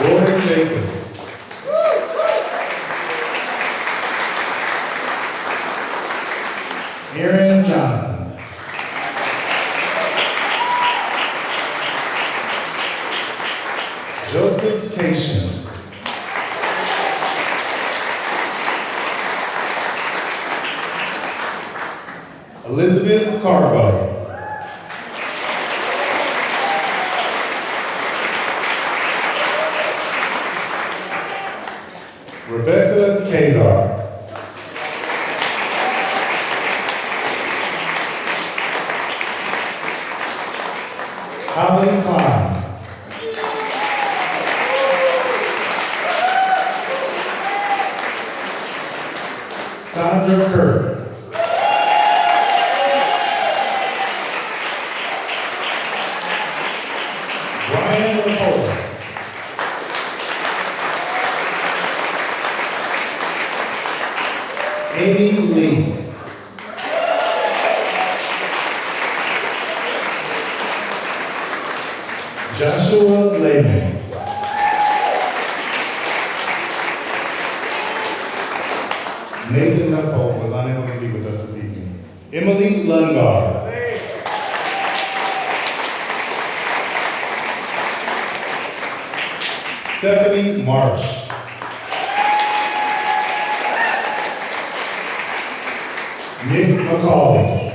Roy Jacobs. Aaron Johnson. Joseph Cation. Elizabeth Carbo. Rebecca Kazar. Holly Klein. Sandra Kerr. Brian Lapola. Amy Lee. Joshua Lehman. Nathan Knuckle was unable to be with us this evening. Emily Lundgaard. Stephanie Marsh. Nick McCauley.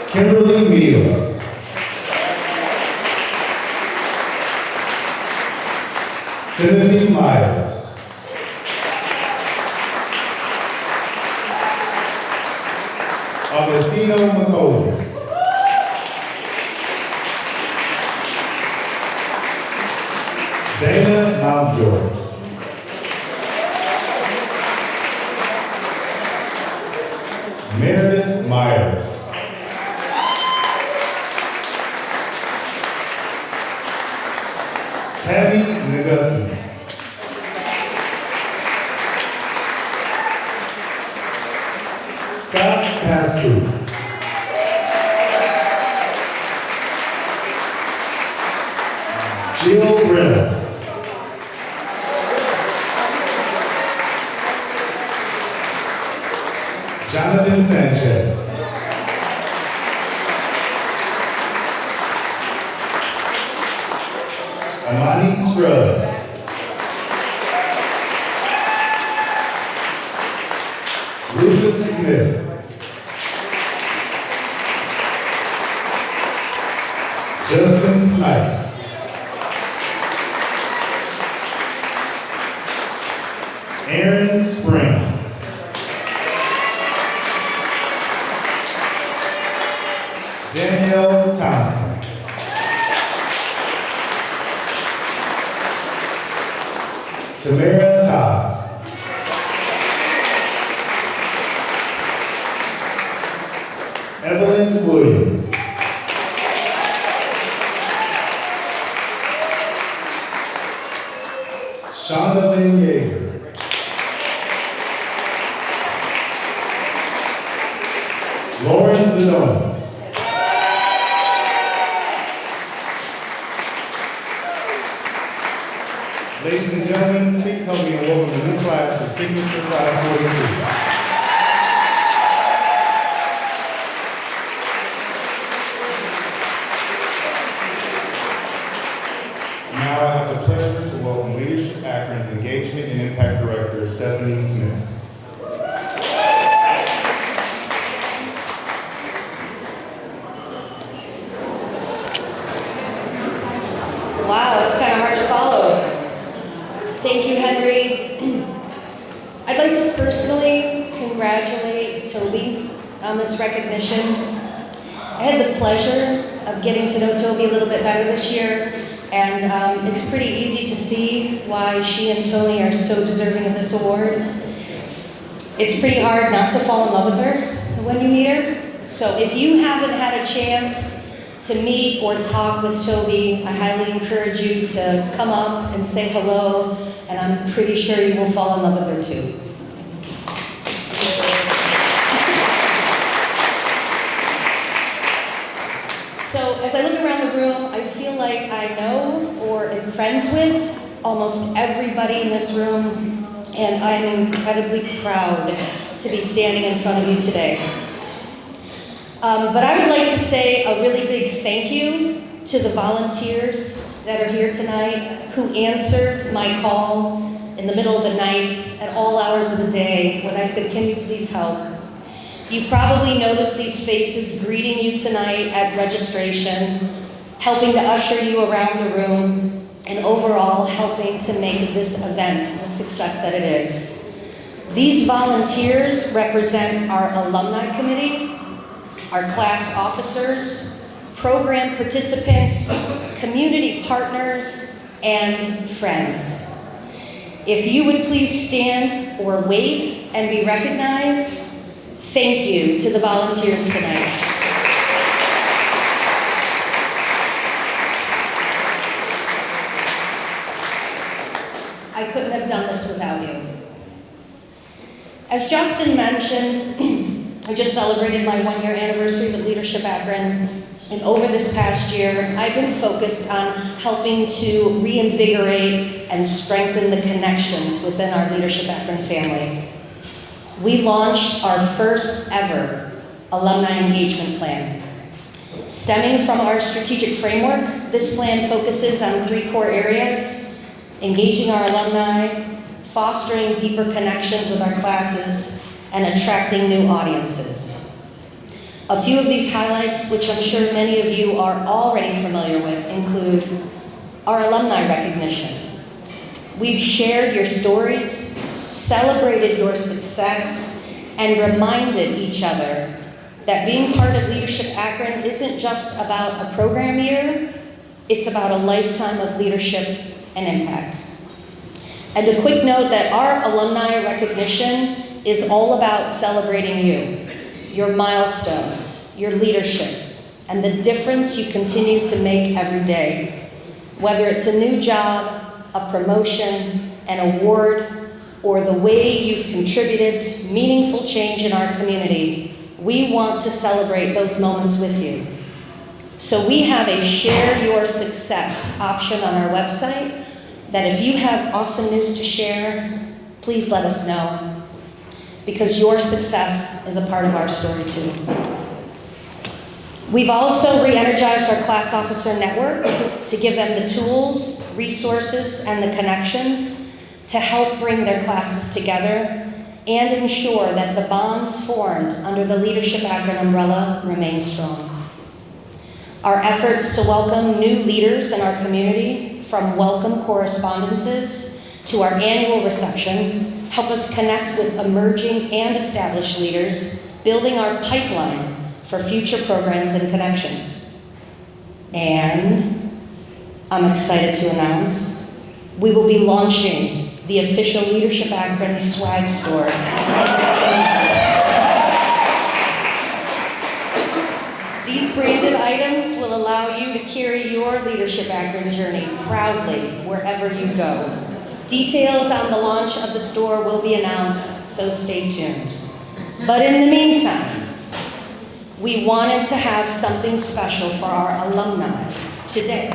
Kimberly Meals. Timothy Myers. Augustino Macozy. Dana Mountjoy. Meredith Myers. Tabby Nagaki. Scott Pastru. Jill Reynolds. Jonathan Sanchez. Amani Scruggs. Lucas Smith. Justin Snipes. Aaron Spring. Danielle Thompson. Tamara Todd. Evelyn Williams. Shonda Lynn Yeager. Lauren Zanonis. Ladies and gentlemen, please help me in welcome the new class of Signature Class 42. Now I have the pleasure to welcome Leadership Akron's Engagement and Impact Director, Stephanie Smith. Wow, it's kind of hard to follow. Thank you, Henry. I'd like to personally congratulate Toby on this recognition. I had the pleasure of getting to know Toby a little bit better this year, and it's pretty easy to see why she and Tony are so deserving of this award. It's pretty hard not to fall in love with her when you meet her. So if you haven't had a chance to meet or talk with Toby, I highly encourage you to come up and say hello, and I'm pretty sure you will fall in love with her too. friends with almost everybody in this room, and I'm incredibly proud to be standing in front of you today. But I would like to say a really big thank you to the volunteers that are here tonight who answered my call in the middle of the night at all hours of the day when I said, "Can you please help?" You probably noticed these faces greeting you tonight at registration, helping to usher you around the room, and overall helping to make this event the success that it is. These volunteers represent our alumni committee, our class officers, program participants, community partners, and friends. If you would please stand or wave and be recognized, thank you to the volunteers tonight. I couldn't have done this without you. As Justin mentioned, I just celebrated my 1-year anniversary with Leadership Akron, and over this past year, I've been focused on helping to reinvigorate and strengthen the connections within our Leadership Akron family. We launched our first ever alumni engagement plan. Stemming from our strategic framework, this plan focuses on 3 core areas: engaging our alumni, fostering deeper connections with our classes, and attracting new audiences. A few of these highlights, which I'm sure many of you are already familiar with, include our alumni recognition. We've shared your stories, celebrated your success, and reminded each other that being part of Leadership Akron isn't just about a program year, it's about a lifetime of leadership and impact. And a quick note that our alumni recognition is all about celebrating you, your milestones, your leadership, and the difference you continue to make every day. Whether it's a new job, a promotion, an award, or the way you've contributed to meaningful change in our community, we want to celebrate those moments with you. So we have a Share Your Success option on our website that if you have awesome news to share, please let us know, because your success is a part of our story too. We've also re-energized our class officer network to give them the tools, resources, and the connections to help bring their classes together and ensure that the bonds formed under the Leadership Akron umbrella remain strong. Our efforts to welcome new leaders in our community, from welcome correspondences to our annual reception, help us connect with emerging and established leaders, building our pipeline for future programs and connections. And I'm excited to announce we will be launching the official Leadership Akron swag store. These branded items will allow you to carry your Leadership Akron journey proudly wherever you go. Details on the launch of the store will be announced, so stay tuned. But in the meantime, we wanted to have something special for our alumni today.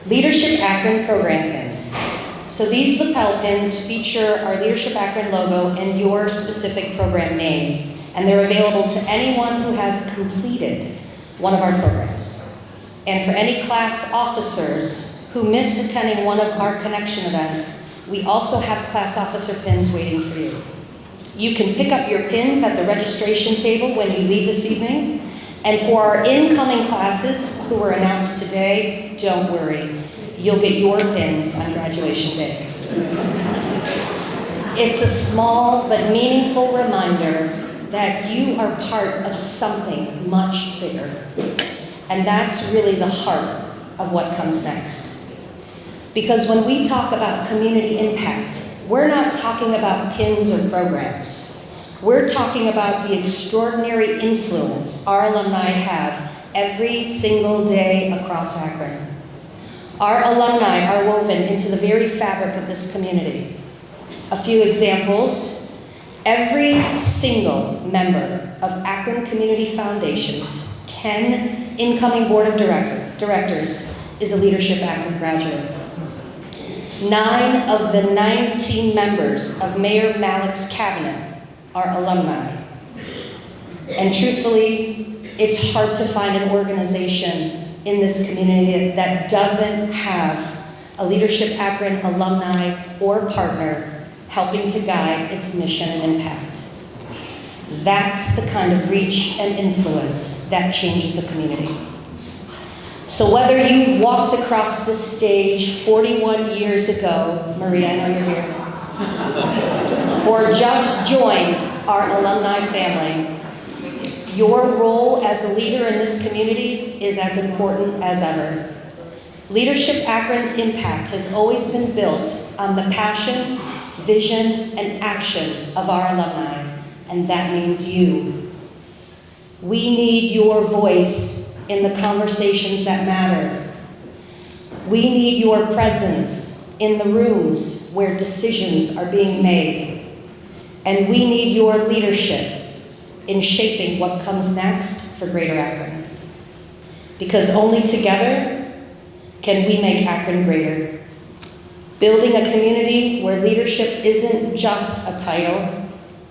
Leadership Akron program pins. So these lapel pins feature our Leadership Akron logo and your specific program name, and they're available to anyone who has completed one of our programs. And for any class officers who missed attending one of our connection events, we also have class officer pins waiting for you. You can pick up your pins at the registration table when you leave this evening. And for our incoming classes who were announced today, don't worry, you'll get your pins on graduation day. It's a small but meaningful reminder that you are part of something much bigger. And that's really the heart of what comes next. Because when we talk about community impact, we're not talking about pins or programs. We're talking about the extraordinary influence our alumni have every single day across Akron. Our alumni are woven into the very fabric of this community. A few examples: every single member of Akron Community Foundation's 10 incoming board of directors is a Leadership Akron graduate. 9 of the 19 members of Mayor Malik's cabinet are alumni. And truthfully, it's hard to find an organization in this community that doesn't have a Leadership Akron alumni or partner helping to guide its mission and impact. That's the kind of reach and influence that changes a community. So whether you walked across this stage 41 years ago, Maria, I know you're here, or just joined our alumni family, your role as a leader in this community is as important as ever. Leadership Akron's impact has always been built on the passion, vision, and action of our alumni, and that means you. We need your voice in the conversations that matter. We need your presence in the rooms where decisions are being made. And we need your leadership in shaping what comes next for Greater Akron. Because only together can we make Akron greater. Building a community where leadership isn't just a title,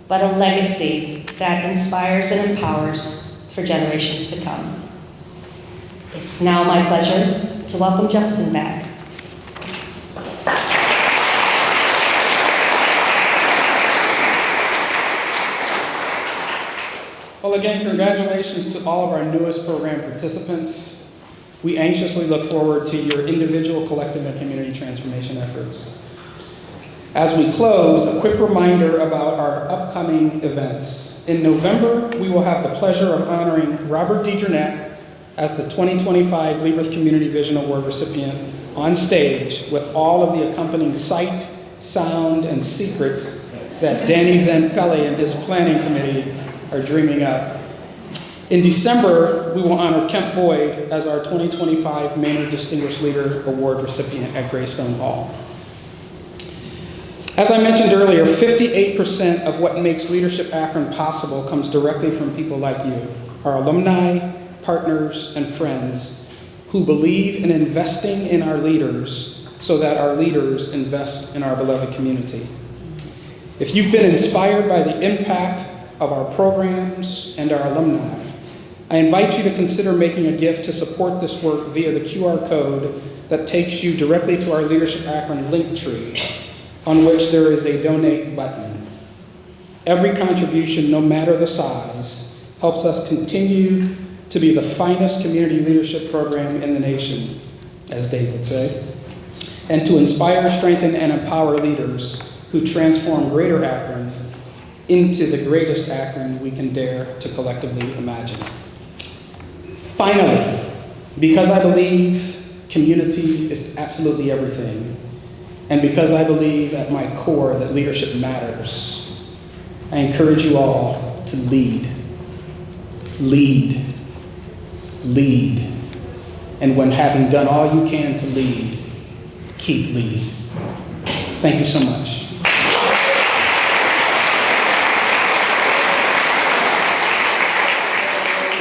but a legacy that inspires and empowers for generations to come. It's now my pleasure to welcome Justin back. Well, again, congratulations to all of our newest program participants. We anxiously look forward to your individual, collective, and community transformation efforts. As we close, a quick reminder about our upcoming events. In November, we will have the pleasure of honoring Robert DeJarnette as the 2025 Leadership Community Vision Award recipient on stage with all of the accompanying sight, sound, and secrets that Danny Zampelli and his planning committee are dreaming up. In December, we will honor Kemp Boyd as our 2025 Maynard Distinguished Leader Award recipient at Greystone Hall. As I mentioned earlier, 58% of what makes Leadership Akron possible comes directly from people like you, our alumni, partners, and friends who believe in investing in our leaders so that our leaders invest in our beloved community. If you've been inspired by the impact of our programs and our alumni, I invite you to consider making a gift to support this work via the QR code that takes you directly to our Leadership Akron link tree, on which there is a donate button. Every contribution, no matter the size, helps us continue to be the finest community leadership program in the nation, as Dave would say, and to inspire, strengthen, and empower leaders who transform Greater Akron into the greatest Akron we can dare to collectively imagine. Finally, because I believe community is absolutely everything, and because I believe at my core that leadership matters, I encourage you all to lead. Lead. Lead. And when having done all you can to lead, keep leading. Thank you so much.